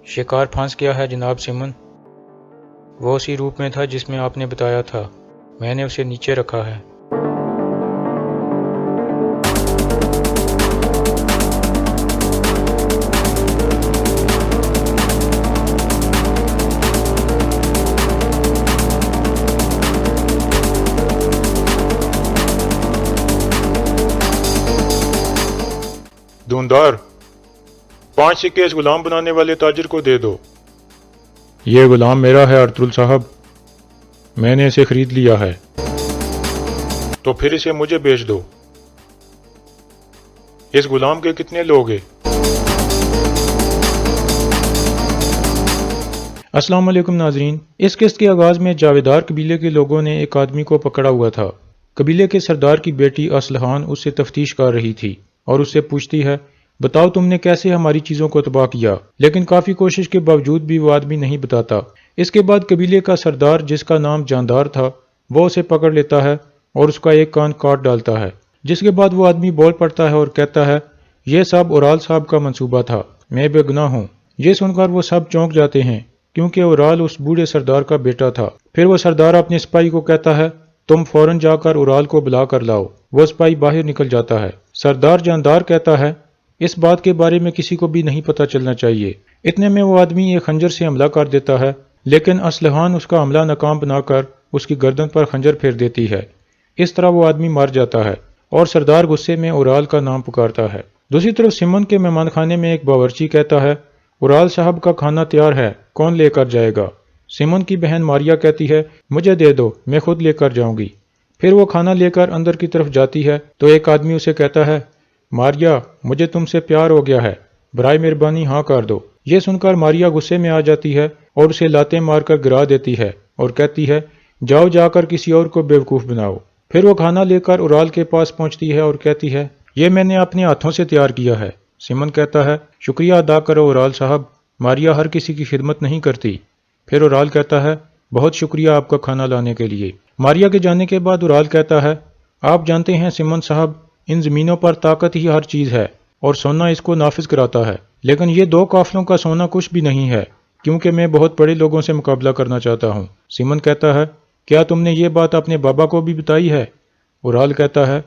شکار پھنس گیا ہے جناب سمن۔ وہ اسی روپ میں تھا جس میں آپ نے بتایا تھا۔ میں نے اسے نیچے رکھا ہے۔ دھوندار 5 سکے اس غلام بنانے والے تاجر کو دے دو۔ یہ غلام میرا ہے ارطغرل صاحب، میں نے اسے خرید لیا ہے، تو پھر اسے مجھے بیچ دو۔ اس غلام کے کتنے لوگ ہیں؟ السلام علیکم ناظرین، اس قسط کے آغاز میں جاویدار قبیلے کے لوگوں نے ایک آدمی کو پکڑا ہوا تھا۔ قبیلے کے سردار کی بیٹی اسلحان اس سے تفتیش کر رہی تھی اور اس سے پوچھتی ہے، بتاؤ تم نے کیسے ہماری چیزوں کو تباہ کیا؟ لیکن کافی کوشش کے باوجود بھی وہ آدمی نہیں بتاتا۔ اس کے بعد قبیلے کا سردار جس کا نام جاندار تھا وہ اسے پکڑ لیتا ہے اور اس کا ایک کان کاٹ ڈالتا ہے، جس کے بعد وہ آدمی بول پڑتا ہے اور کہتا ہے، یہ سب اورال صاحب کا منصوبہ تھا، میں بے گناہ ہوں۔ یہ سن کر وہ سب چونک جاتے ہیں کیونکہ اورال اس بوڑھے سردار کا بیٹا تھا۔ پھر وہ سردار اپنے سپاہی کو کہتا ہے، تم فوراً جا کر اورال کو بلا کر لاؤ۔ وہ سپاہی باہر نکل جاتا ہے۔ سردار جاندار کہتا ہے، اس بات کے بارے میں کسی کو بھی نہیں پتہ چلنا چاہیے۔ اتنے میں وہ آدمی ایک خنجر سے حملہ کر دیتا ہے، لیکن اسلحان اس کا حملہ ناکام بنا کر اس کی گردن پر خنجر پھیر دیتی ہے۔ اس طرح وہ آدمی مر جاتا ہے اور سردار غصے میں اورال کا نام پکارتا ہے۔ دوسری طرف سمن کے مہمان خانے میں ایک باورچی کہتا ہے، اورال صاحب کا کھانا تیار ہے، کون لے کر جائے گا؟ سمن کی بہن ماریا کہتی ہے، مجھے دے دو، میں خود لے کر جاؤں گی۔ پھر وہ کھانا لے کر اندر کی طرف جاتی ہے تو ایک آدمی اسے کہتا ہے، ماریا مجھے تم سے پیار ہو گیا ہے، برائے مہربانی ہاں کر دو۔ یہ سن کر ماریا غصے میں آ جاتی ہے اور اسے لاتیں مار کر گرا دیتی ہے اور کہتی ہے، جاؤ جا کر کسی اور کو بیوقوف بناؤ۔ پھر وہ کھانا لے کر اورال کے پاس پہنچتی ہے اور کہتی ہے، یہ میں نے اپنے ہاتھوں سے تیار کیا ہے۔ سمن کہتا ہے، شکریہ ادا کرو اورال صاحب، ماریا ہر کسی کی خدمت نہیں کرتی۔ پھر اورال کہتا ہے، بہت شکریہ آپ کا کھانا لانے کے لیے۔ ماریا کے جانے کے بعد اورال کہتا ہے، آپ جانتے ہیں سمن صاحب، ان زمینوں پر طاقت ہی ہر چیز ہے اور سونا اس کو نافذ کراتا ہے، لیکن یہ 2 قافلوں کا سونا کچھ بھی نہیں ہے، کیونکہ میں بہت بڑے لوگوں سے مقابلہ کرنا چاہتا ہوں۔ سمن کہتا ہے، کیا تم نے یہ بات اپنے بابا کو بھی بتائی ہے؟ اورال کہتا ہے،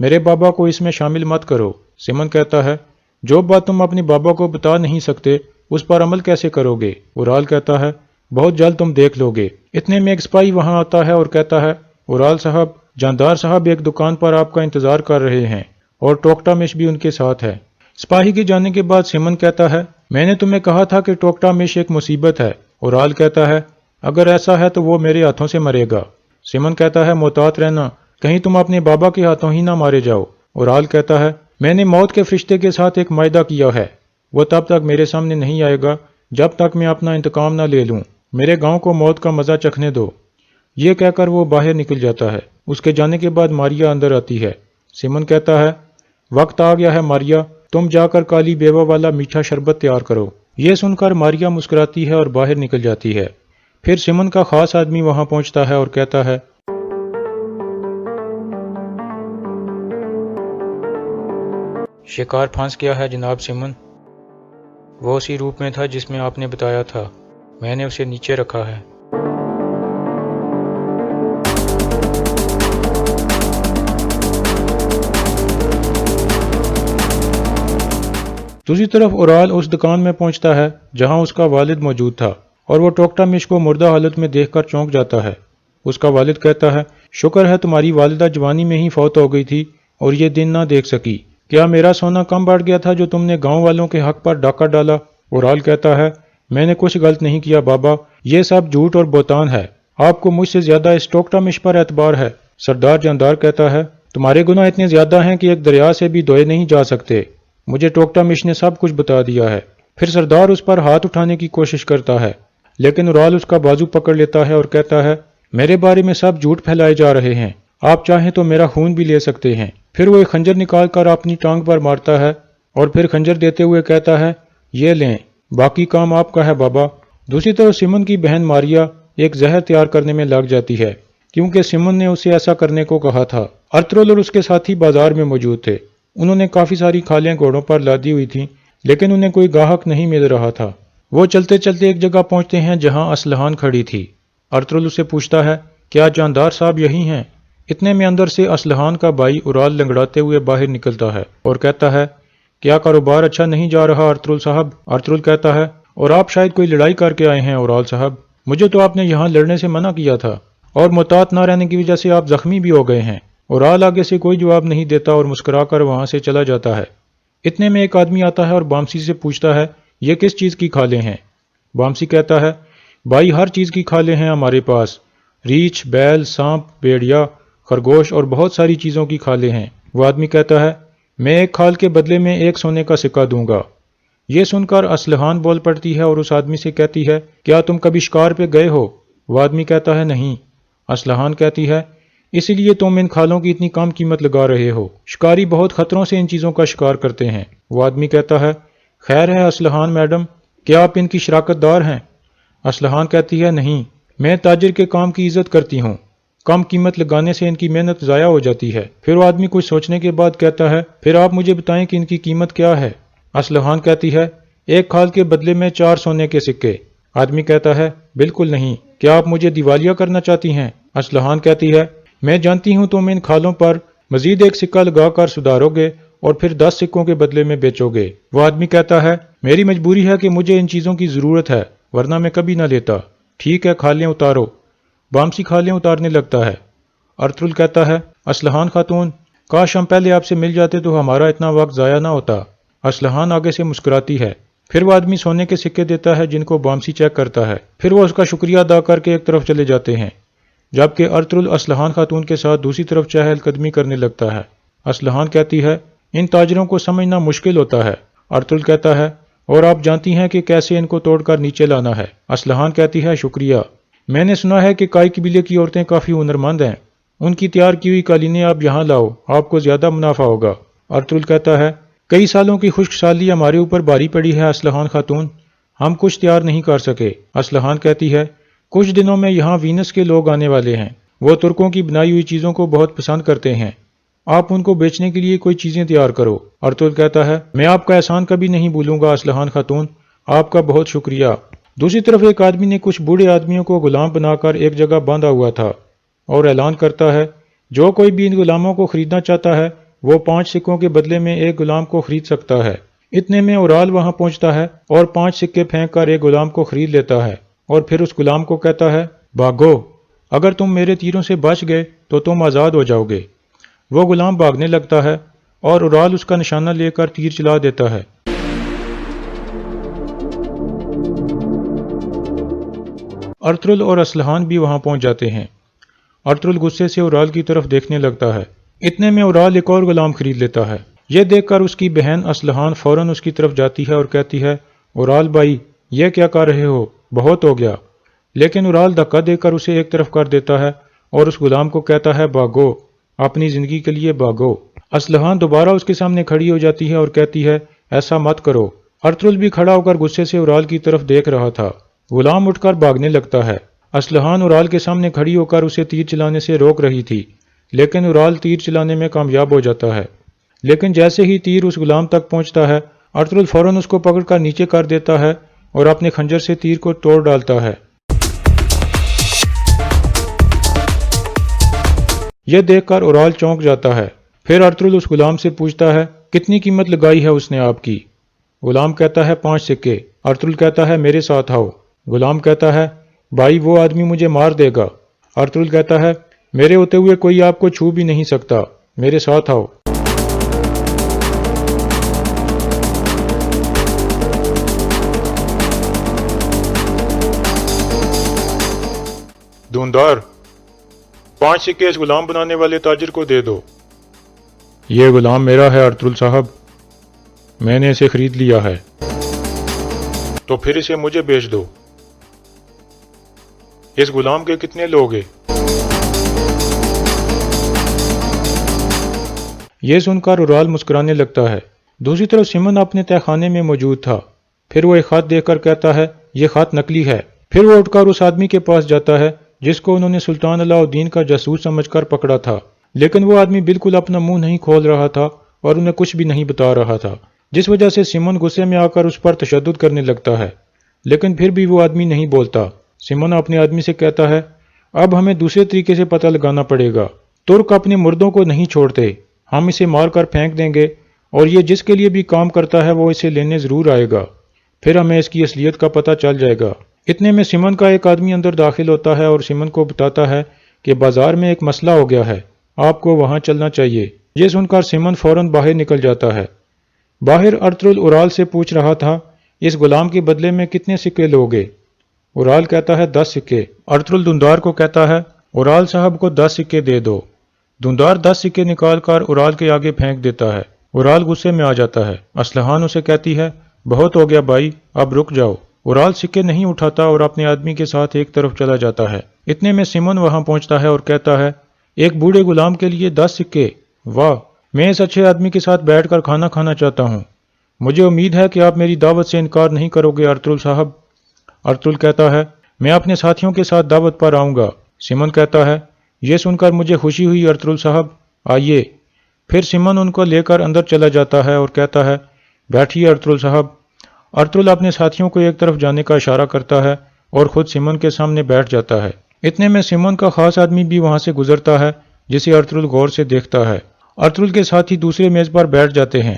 میرے بابا کو اس میں شامل مت کرو۔ سمن کہتا ہے، جو بات تم اپنے بابا کو بتا نہیں سکتے اس پر عمل کیسے کرو گے؟ اورال کہتا ہے، بہت جلد تم دیکھ لو گے۔ اتنے میں ایک سپاہی وہاں آتا ہے اور کہتا ہے، اورال صاحب، جاندار صاحب ایک دکان پر آپ کا انتظار کر رہے ہیں اور ٹوکٹا مش بھی ان کے ساتھ ہے۔ سپاہی کے جانے کے بعد سمن کہتا ہے، میں نے تمہیں کہا تھا کہ ٹوکٹا مش ایک مصیبت ہے۔ اورال کہتا ہے، اگر ایسا ہے تو وہ میرے ہاتھوں سے مرے گا۔ سمن کہتا ہے، محتاط رہنا، کہیں تم اپنے بابا کے ہاتھوں ہی نہ مارے جاؤ۔ اورال کہتا ہے، میں نے موت کے فرشتے کے ساتھ ایک معاہدہ کیا ہے، وہ تب تک میرے سامنے نہیں آئے گا جب تک میں اپنا انتقام نہ لے لوں۔ میرے گاؤں کو موت کا مزہ چکھنے دو۔ یہ کہہ کر وہ باہر نکل جاتا ہے۔ اس کے جانے کے بعد ماریا اندر آتی ہے۔ سمن کہتا ہے، وقت آ گیا ہے ماریا، تم جا کر کالی بیوہ والا میٹھا شربت تیار کرو۔ یہ سن کر ماریا مسکراتی ہے اور باہر نکل جاتی ہے۔ پھر سمن کا خاص آدمی وہاں پہنچتا ہے اور کہتا ہے، شکار پھنس گیا ہے جناب سمن۔ وہ اسی روپ میں تھا جس میں آپ نے بتایا تھا۔ میں نے اسے نیچے رکھا ہے۔ دوسری طرف اورال اس دکان میں پہنچتا ہے جہاں اس کا والد موجود تھا اور وہ ٹوکٹا مش کو مردہ حالت میں دیکھ کر چونک جاتا ہے۔ اس کا والد کہتا ہے، شکر ہے تمہاری والدہ جوانی میں ہی فوت ہو گئی تھی اور یہ دن نہ دیکھ سکی۔ کیا میرا سونا کم بڑھ گیا تھا جو تم نے گاؤں والوں کے حق پر ڈاکہ ڈالا؟ اورال کہتا ہے، میں نے کچھ غلط نہیں کیا بابا، یہ سب جھوٹ اور بہتان ہے، آپ کو مجھ سے زیادہ اس ٹوکٹا مش پر اعتبار ہے۔ سردار جاندار کہتا ہے، تمہارے گناہ اتنے زیادہ ہیں کہ ایک دریا سے بھی دھوئے نہیں جا سکتے، مجھے ٹوکٹا مش نے سب کچھ بتا دیا ہے۔ پھر سردار اس پر ہاتھ اٹھانے کی کوشش کرتا ہے، لیکن اورال اس کا بازو پکڑ لیتا ہے اور کہتا ہے، میرے بارے میں سب جھوٹ پھیلائے جا رہے ہیں، آپ چاہیں تو میرا خون بھی لے سکتے ہیں۔ پھر وہ ایک خنجر نکال کر اپنی ٹانگ پر مارتا ہے اور پھر خنجر دیتے ہوئے کہتا ہے، یہ لیں، باقی کام آپ کا ہے بابا۔ دوسری طرف سمن کی بہن ماریا ایک زہر تیار کرنے میں لگ جاتی ہے کیونکہ سمن نے اسے ایسا کرنے کو کہا تھا۔ ارطغرل اور اس کے ساتھی بازار میں موجود تھے۔ انہوں نے کافی ساری کھالیں گھوڑوں پر لادی ہوئی تھیں لیکن انہیں کوئی گاہک نہیں مل رہا تھا۔ وہ چلتے چلتے ایک جگہ پہنچتے ہیں جہاں اسلحان کھڑی تھی۔ ارطغرل اسے پوچھتا ہے، کیا جاندار صاحب یہی ہیں؟ اتنے میں اندر سے اسلحان کا بھائی اورال لنگڑاتے ہوئے باہر نکلتا ہے اور کہتا ہے، کیا کاروبار اچھا نہیں جا رہا ارطغرل صاحب؟ ارطغرل کہتا ہے، اور آپ شاید کوئی لڑائی کر کے آئے ہیں اورال صاحب، مجھے تو آپ نے یہاں لڑنے سے منع کیا تھا، اور محتاط نہ رہنے کی وجہ سے آپ زخمی بھی ہو گئے ہیں۔ اورال آگے سے کوئی جواب نہیں دیتا اور مسکرا کر وہاں سے چلا جاتا ہے۔ اتنے میں ایک آدمی آتا ہے اور بامسی سے پوچھتا ہے، یہ کس چیز کی کھالیں ہیں؟ بامسی کہتا ہے، بھائی ہر چیز کی کھالیں ہیں ہمارے پاس، ریچھ، بیل، سانپ، بھیڑیا، خرگوش اور بہت ساری چیزوں کی کھالیں ہیں۔ وہ آدمی کہتا ہے، میں ایک کھال کے بدلے میں ایک سونے کا سکہ دوں گا۔ یہ سن کر اسلحان بول پڑتی ہے اور اس آدمی سے کہتی ہے، کیا تم کبھی شکار پہ گئے ہو؟ وہ آدمی کہتا ہے، نہیں۔ اسلحان کہتی ہے، اسی لیے تم ان کھالوں کی اتنی کم قیمت لگا رہے ہو، شکاری بہت خطروں سے ان چیزوں کا شکار کرتے ہیں۔ وہ آدمی کہتا ہے، خیر ہے اسلحان میڈم، کیا آپ ان کی شراکت دار ہیں؟ اسلحان کہتی ہے، نہیں، میں تاجر کے کام کی عزت کرتی ہوں، کم قیمت لگانے سے ان کی محنت ضائع ہو جاتی ہے۔ پھر وہ آدمی کچھ سوچنے کے بعد کہتا ہے، پھر آپ مجھے بتائیں کہ ان کی قیمت کیا ہے؟ اسلحان کہتی ہے، ایک کھال کے بدلے میں 4 سونے کے سکے۔ آدمی کہتا ہے، بالکل نہیں، کیا آپ مجھے دیوالیہ کرنا چاہتی ہیں؟ اسلحان کہتی ہے، میں جانتی ہوں تم ان کھالوں پر مزید ایک سکہ لگا کر سدھارو گے اور پھر 10 سکوں کے بدلے میں بیچو گے۔ وہ آدمی کہتا ہے، میری مجبوری ہے کہ مجھے ان چیزوں کی ضرورت ہے، ورنہ میں کبھی نہ لیتا۔ ٹھیک ہے، کھالیں اتارو۔ بامسی کھالیں اتارنے لگتا ہے۔ ارطغرل کہتا ہے، اسلحان خاتون، کاش ہم پہلے آپ سے مل جاتے تو ہمارا اتنا وقت ضائع نہ ہوتا۔ اسلحان آگے سے مسکراتی ہے۔ پھر وہ آدمی سونے کے سکے دیتا ہے جن کو بامسی چیک کرتا ہے۔ پھر وہ اس کا شکریہ ادا کر کے ایک طرف چلے جاتے ہیں، جبکہ ارطغرل اسلحان خاتون کے ساتھ دوسری طرف چہل قدمی کرنے لگتا ہے۔ اسلحان کہتی ہے، ان تاجروں کو سمجھنا مشکل ہوتا ہے۔ ارطغرل کہتا ہے، اور آپ جانتی ہیں کہ کیسے ان کو توڑ کر نیچے لانا ہے۔ اسلحان کہتی ہے، شکریہ، میں نے سنا ہے کہ کائی قبیلے کی عورتیں کافی ہنرمند ہیں، ان کی تیار کی ہوئی قالینیں آپ یہاں لاؤ، آپ کو زیادہ منافع ہوگا۔ ارطغرل کہتا ہے، کئی سالوں کی خشک سالی ہمارے اوپر باری پڑی ہے اسلحان خاتون، ہم کچھ تیار نہیں کر سکے۔ اسلحان کہتی ہے، کچھ دنوں میں یہاں وینس کے لوگ آنے والے ہیں، وہ ترکوں کی بنائی ہوئی چیزوں کو بہت پسند کرتے ہیں، آپ ان کو بیچنے کے لیے کوئی چیزیں تیار کرو۔ ارطغرل کہتا ہے، میں آپ کا احسان کبھی نہیں بھولوں گا اسلحان خاتون، آپ کا بہت شکریہ۔ دوسری طرف ایک آدمی نے کچھ بوڑھے آدمیوں کو غلام بنا کر ایک جگہ باندھا ہوا تھا اور اعلان کرتا ہے، جو کوئی بھی ان غلاموں کو خریدنا چاہتا ہے وہ 5 سکوں کے بدلے میں ایک غلام کو خرید سکتا ہے۔ اتنے میں اورال وہاں پہنچتا ہے اور 5 سکے پھینک کر ایک غلام کو خرید لیتا ہے اور پھر اس غلام کو کہتا ہے، بھاگو، اگر تم میرے تیروں سے بچ گئے تو تم آزاد ہو جاؤ گے۔ وہ غلام بھاگنے لگتا ہے اور اورال اس کا نشانہ لے کر تیر چلا دیتا ہے۔ ارطغرل اور اسلحان بھی وہاں پہنچ جاتے ہیں۔ ارطغرل غصے سے اورال کی طرف دیکھنے لگتا ہے۔ اتنے میں اورال ایک اور غلام خرید لیتا ہے۔ یہ دیکھ کر اس کی بہن اسلحان فوراً اس کی طرف جاتی ہے اور کہتی ہے، اورال بھائی، یہ کیا کر رہے ہو؟ بہت ہو گیا۔ لیکن اورال دھکا دے کر اسے ایک طرف کر دیتا ہے اور اس غلام کو کہتا ہے، بھاگو، اپنی زندگی کے لیے بھاگو۔ اسلحان دوبارہ اس کے سامنے کھڑی ہو جاتی ہے اور کہتی ہے، ایسا مت کرو۔ ارطغرل بھی کھڑا ہو کر غصے سے اورال کی طرف دیکھ رہا تھا۔ غلام اٹھ کر بھاگنے لگتا ہے۔ اسلحان اورال کے سامنے کھڑی ہو کر اسے تیر چلانے سے روک رہی تھی، لیکن اورال تیر چلانے میں کامیاب ہو جاتا ہے۔ لیکن جیسے ہی تیر اس غلام تک پہنچتا ہے، ارطغرل فوراً اس کو پکڑ کر نیچے کر دیتا ہے اور اپنے خنجر سے تیر کو توڑ ڈالتا ہے۔ یہ دیکھ کر اورال چونک جاتا ہے۔ پھر ارطغرل اس غلام سے پوچھتا ہے، کتنی قیمت لگائی ہے اس نے آپ کی؟ غلام کہتا ہے، 5 سکے۔ ارطغرل کہتا ہے، میرے ساتھ آؤ۔ غلام کہتا ہے، بھائی وہ آدمی مجھے مار دے گا۔ ارطغرل کہتا ہے، میرے ہوتے ہوئے کوئی آپ کو چھو بھی نہیں سکتا، میرے ساتھ آؤ۔ دوندار، 5 سکے اس غلام بنانے والے تاجر کو دے دو۔ یہ غلام میرا ہے ارطغرل صاحب، میں نے اسے خرید لیا ہے۔ تو پھر اسے مجھے بیچ دو۔ اس غلام کے کتنے لوگ ہیں؟ یہ سن کر اورال مسکرانے لگتا ہے۔ دوسری طرف سمن اپنے تہہ خانے میں موجود تھا۔ پھر وہ ایک خط دیکھ کر کہتا ہے، یہ خط نقلی ہے۔ پھر وہ اٹھ کر اس آدمی کے پاس جاتا ہے جس کو انہوں نے سلطان علاء الدین کا جاسوس سمجھ کر پکڑا تھا، لیکن وہ آدمی بالکل اپنا منہ نہیں کھول رہا تھا اور انہیں کچھ بھی نہیں بتا رہا تھا، جس وجہ سے سمن غصے میں آ کر اس پر تشدد کرنے لگتا ہے۔ لیکن پھر بھی وہ آدمی نہیں بولتا۔ سیمن اپنے آدمی سے کہتا ہے، اب ہمیں دوسرے طریقے سے پتہ لگانا پڑے گا۔ ترک اپنے مردوں کو نہیں چھوڑتے، ہم اسے مار کر پھینک دیں گے اور یہ جس کے لیے بھی کام کرتا ہے وہ اسے لینے ضرور آئے گا، پھر ہمیں اس کی اصلیت کا پتہ چل جائے گا۔ اتنے میں سیمن کا ایک آدمی اندر داخل ہوتا ہے اور سیمن کو بتاتا ہے کہ بازار میں ایک مسئلہ ہو گیا ہے، آپ کو وہاں چلنا چاہیے۔ یہ سن کر سیمن فوراً باہر نکل جاتا ہے۔ باہر ارطغرل اورال سے پوچھ رہا تھا، اس غلام کے بدلے میں کتنے سکے لوگے؟ اورال کہتا ہے 10 سکے۔ ارطغرل دھندار کو کہتا ہے، اورال صاحب کو 10 سکے دے دو۔ دھندار 10 سکے نکال کر اورال کے آگے پھینک دیتا ہے۔ اورال غصے میں آ جاتا ہے۔ اسلحان اسے کہتی ہے، بہت ہو گیا بھائی، اب رک جاؤ۔ اورال سکے نہیں اٹھاتا اور اپنے آدمی کے ساتھ ایک طرف چلا جاتا ہے۔ اتنے میں سیمن وہاں پہنچتا ہے اور کہتا ہے، ایک بوڑھے غلام کے لیے 10 سکے، واہ، میں اس اچھے آدمی کے ساتھ بیٹھ کر کھانا کھانا چاہتا ہوں۔ مجھے امید ہے کہ آپ میری دعوت سے انکار نہیں کرو گے ارطغرل صاحب۔ ارطغرل کہتا ہے، میں اپنے ساتھیوں کے ساتھ دعوت پر آؤں گا۔ سیمن کہتا ہے، یہ سن کر مجھے خوشی ہوئی ارطغرل صاحب، آئیے۔ پھر سیمن ان کو لے کر اندر چلا جاتا ہے اور کہتا ہے، بیٹھیے ارطغرل صاحب۔ ارطغرل اپنے ساتھیوں کو ایک طرف جانے کا اشارہ کرتا ہے اور خود سیمن کے سامنے بیٹھ جاتا ہے۔ اتنے میں سیمن کا خاص آدمی بھی وہاں سے گزرتا ہے جسے ارطغرل غور سے دیکھتا ہے۔ ارطغرل کے ساتھی دوسرے میز پر بیٹھ جاتے ہیں۔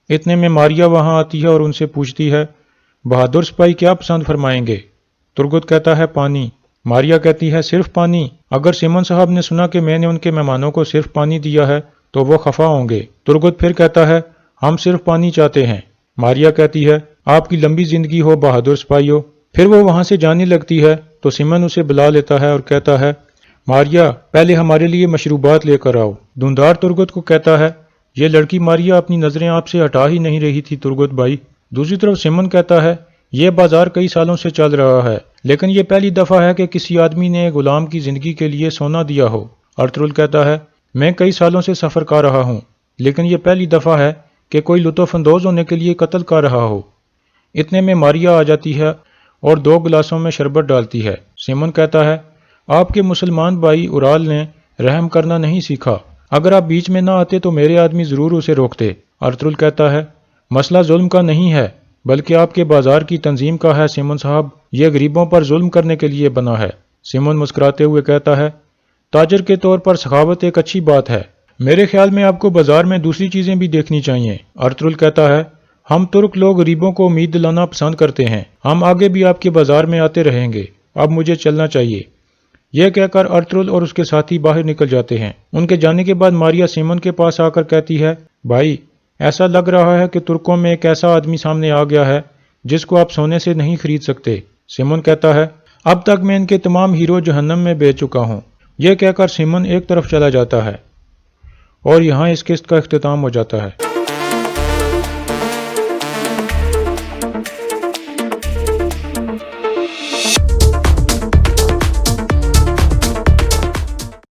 اتنے میں ماریا وہاں آتی ہے اور ان سے پوچھتی ہے، بہادر سپاہی کیا پسند فرمائیں گے؟ ترگت کہتا ہے، پانی۔ ماریا کہتی ہے، صرف پانی؟ اگر سیمن صاحب نے سنا کہ میں نے ان کے مہمانوں کو صرف پانی دیا ہے تو وہ خفا ہوں گے۔ ترگت پھر کہتا ہے، ہم صرف پانی چاہتے ہیں۔ ماریا کہتی ہے، آپ کی لمبی زندگی ہو بہادر سپاہیوں۔ پھر وہ وہاں سے جانے لگتی ہے تو سیمن اسے بلا لیتا ہے اور کہتا ہے، ماریا، پہلے ہمارے لیے مشروبات لے کر آؤ۔ دھندار ترگت کو کہتا ہے، یہ لڑکی ماریا اپنی نظریں آپ سے ہٹا ہی نہیں رہی تھی ترگت بھائی۔ دوسری طرف سیمن کہتا ہے، یہ بازار کئی سالوں سے چل رہا ہے، لیکن یہ پہلی دفعہ ہے کہ کسی آدمی نے غلام کی زندگی کے لیے سونا دیا ہو۔ ارطغرل کہتا ہے، میں کئی سالوں سے سفر کر رہا ہوں، لیکن یہ پہلی دفعہ ہے کہ کوئی لطف اندوز ہونے کے لیے قتل کر رہا ہو۔ اتنے میں ماریا آ جاتی ہے اور 2 گلاسوں میں شربت ڈالتی ہے۔ سیمن کہتا ہے، آپ کے مسلمان بھائی اورال نے رحم کرنا نہیں سیکھا، اگر آپ بیچ میں نہ آتے تو میرے آدمی ضرور اسے روکتے۔ ارطغرل کہتا ہے، مسئلہ ظلم کا نہیں ہے بلکہ آپ کے بازار کی تنظیم کا ہے سیمن صاحب، یہ غریبوں پر ظلم کرنے کے لیے بنا ہے۔ سیمن مسکراتے ہوئے کہتا ہے، تاجر کے طور پر سخاوت ایک اچھی بات ہے، میرے خیال میں آپ کو بازار میں دوسری چیزیں بھی دیکھنی چاہیے۔ ارطغرل کہتا ہے، ہم ترک لوگ غریبوں کو امید دلانا پسند کرتے ہیں، ہم آگے بھی آپ کے بازار میں آتے رہیں گے، اب مجھے چلنا چاہیے۔ یہ کہہ کر ارطغرل اور اس کے ساتھی باہر نکل جاتے ہیں۔ ان کے جانے کے بعد ماریا سیمن کے پاس آ کر کہتی ہے، بھائی، ایسا لگ رہا ہے کہ ترکوں میں ایک ایسا آدمی سامنے آ گیا ہے جس کو آپ سونے سے نہیں خرید سکتے۔ سیمن کہتا ہے، اب تک میں ان کے تمام ہیرو جہنم میں بیچ چکا ہوں۔ یہ کہہ کر سیمن ایک طرف چلا جاتا ہے اور یہاں اس قسط کا اختتام ہو جاتا ہے۔